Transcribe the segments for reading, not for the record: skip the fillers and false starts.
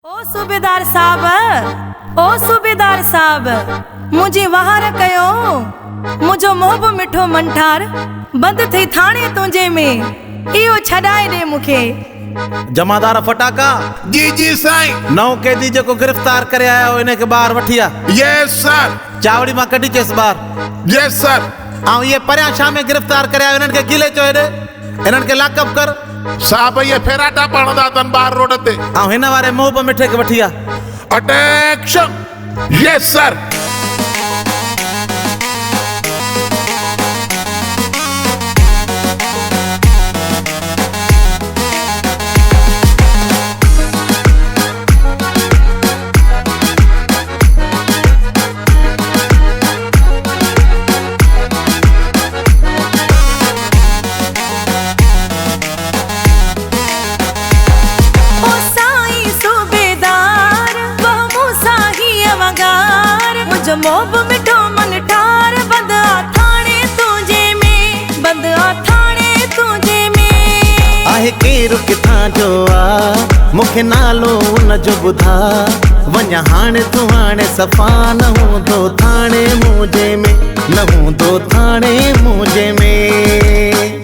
ओ सूबेदार साहब मुझे वहार कयो मुझो मोहब मिठो मंठार बंद थई थाने तुंजे में इयो छडाए दे मुखे। जमादार फटाका जी जी साईं। नौ कैदी जो गिरफ्तार करे आया हो इन्हें के बाहर वठिया। Yes sir. चावड़ी मां कटी चेस बार। Yes sir. आऊं ये परिया शाम में गिरफ्तार करे आयो इन्हन के किले चो हेडे इन्हन के लाकअप कर साहब ये फेराटा पणदा तन बाहर रोड ते आऊं हिन वारे मोहब मिठे के वठिया। अटेंशन। Yes sir. मोहब मिठो मन ठार बंद थाने तुझे में बंद थाने तुझे में आहे केरु किथां जो आ मुखे नालो उन जो बुधा वञा हाणे तू हाणे सफ़ा न हूंदो थाने मुझे में न हूंदो थाने मुझे में।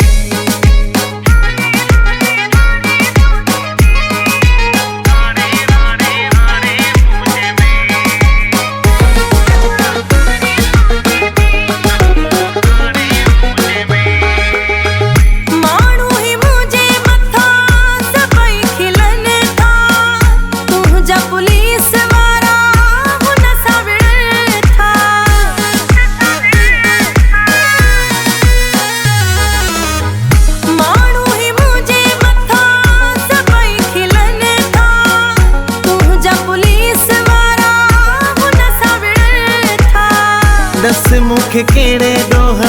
दस मुख केड़े डोह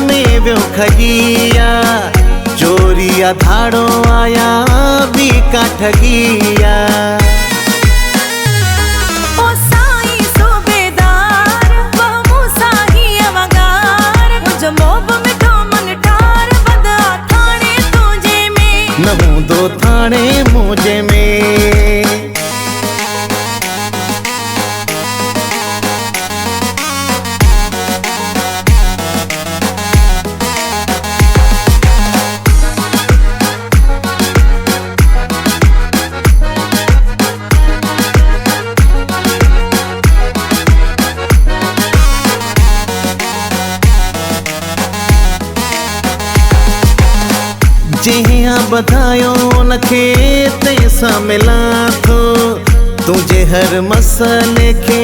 में व्यो खगिया चोरिया धाड़ो आया भी का ठगिया। ओ साईं सूबेदार बहु साही अवगार मुझ मोहब मिठो मन ठार बंद थाने तुझे में न हूंदो थाने मुझे में। जिया बधायो नखे तैसा मिला थो तुझे हर मसले के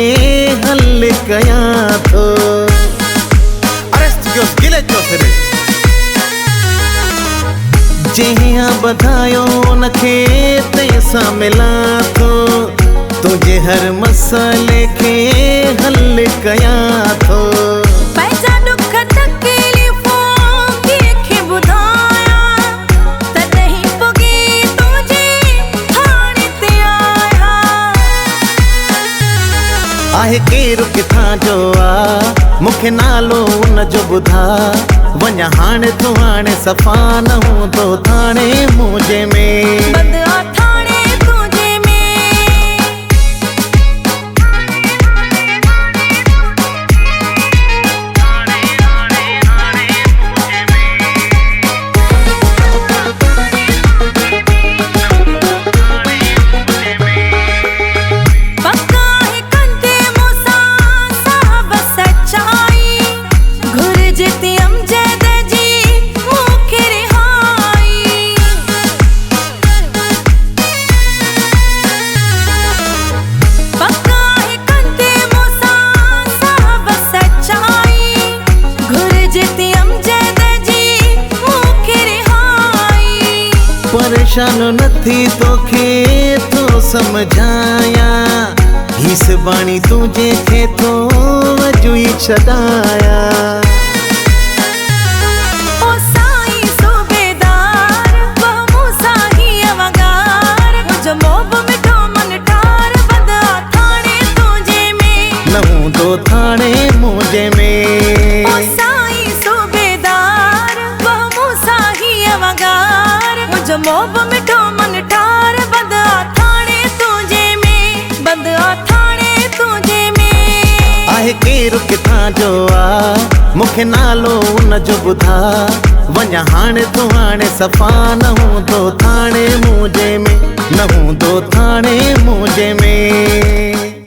हल कया थो। अरेस्ट क्यों गिले क्यों फिरे जिया बधायो नखे तैसा मिला थो तुझे हर मसले के हल कया थो। पैसा दुख आहे केरु किथां जो आ मुखे नालो उन जो बुधा वञा हाणे तू हाणे सफ़ा न हूंदो थाने मुझे में बंद थाने तुझे में। परेशान नथी तोखे तो समझाया हिस बाणी तुझे खे तो वजुई छडाया। ओ साईं सूबेदार बहु साही अवगार मुझ मोहब मिठो मन ठार बंद थाने तुझे में न हूंदो थाने मुझे में। ओ साईं सूबेदार बहु साही अवगार मुझ मोहब मिठो मन ठार बंद थाने तुझे केरु किथां जो आ मूंखे नालो उन जो ॿुधा वञा हाणे तूं हाणे सफ़ा न हूंदो थाणे मुंहिंजे में न हूंदो थाणे मुंहिंजे में।